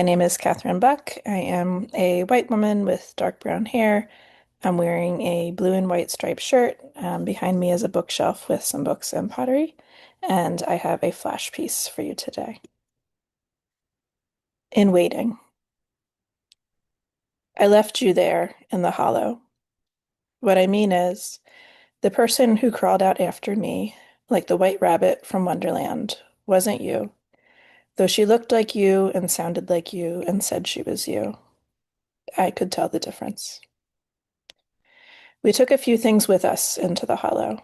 My name is Catherine Buck. I am a white woman with dark brown hair. I'm wearing a blue and white striped shirt. Behind me is a bookshelf with some books and pottery, and I have a flash piece for you today. In waiting, I left you there in the hollow. What I mean is, the person who crawled out after me, like the white rabbit from Wonderland, wasn't you, though she looked like you and sounded like you and said she was you. I could tell the difference. We took a few things with us into the hollow.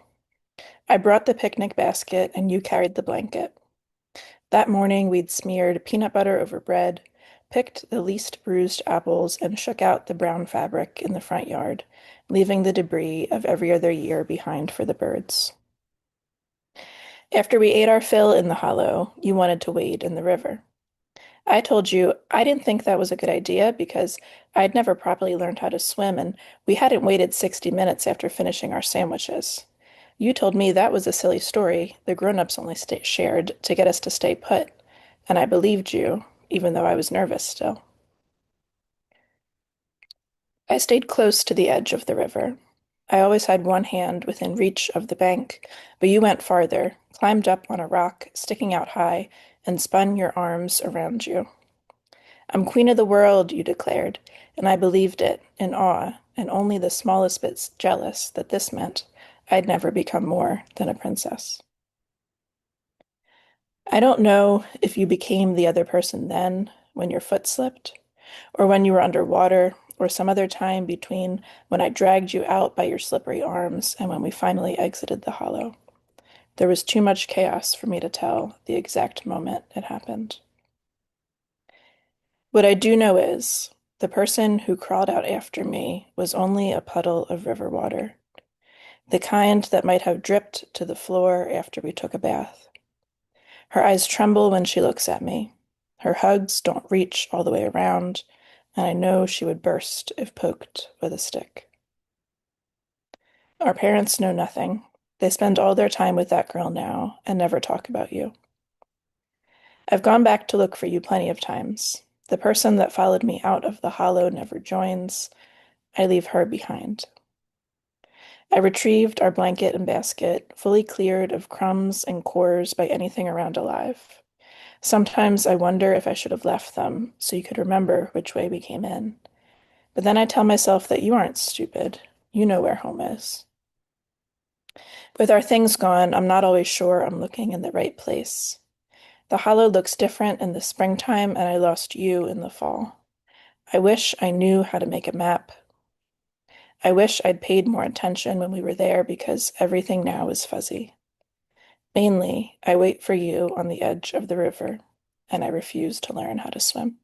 I brought the picnic basket and you carried the blanket. That morning, we'd smeared peanut butter over bread, picked the least bruised apples, and shook out the brown fabric in the front yard, leaving the debris of every other year behind for the birds. After we ate our fill in the hollow, you wanted to wade in the river. I told you I didn't think that was a good idea because I'd never properly learned how to swim and we hadn't waited 60 minutes after finishing our sandwiches. You told me that was a silly story the grown-ups only shared to get us to stay put, and I believed you, even though I was nervous still. I stayed close to the edge of the river. I always had one hand within reach of the bank, but you went farther, climbed up on a rock, sticking out high, and spun your arms around you. I'm queen of the world, you declared, and I believed it, in awe, and only the smallest bit jealous that this meant I'd never become more than a princess. I don't know if you became the other person then, when your foot slipped, or when you were underwater, or some other time between when I dragged you out by your slippery arms and when we finally exited the hollow. There was too much chaos for me to tell the exact moment it happened. What I do know is the person who crawled out after me was only a puddle of river water, the kind that might have dripped to the floor after we took a bath. Her eyes tremble when she looks at me. Her hugs don't reach all the way around, and I know she would burst if poked with a stick. Our parents know nothing. They spend all their time with that girl now and never talk about you. I've gone back to look for you plenty of times. The person that followed me out of the hollow never joins. I leave her behind. I retrieved our blanket and basket, fully cleared of crumbs and cores by anything around alive. Sometimes I wonder if I should have left them so you could remember which way we came in. But then I tell myself that you aren't stupid. You know where home is. With our things gone, I'm not always sure I'm looking in the right place. The hollow looks different in the springtime, and I lost you in the fall. I wish I knew how to make a map. I wish I'd paid more attention when we were there because everything now is fuzzy. Mainly, I wait for you on the edge of the river, and I refuse to learn how to swim.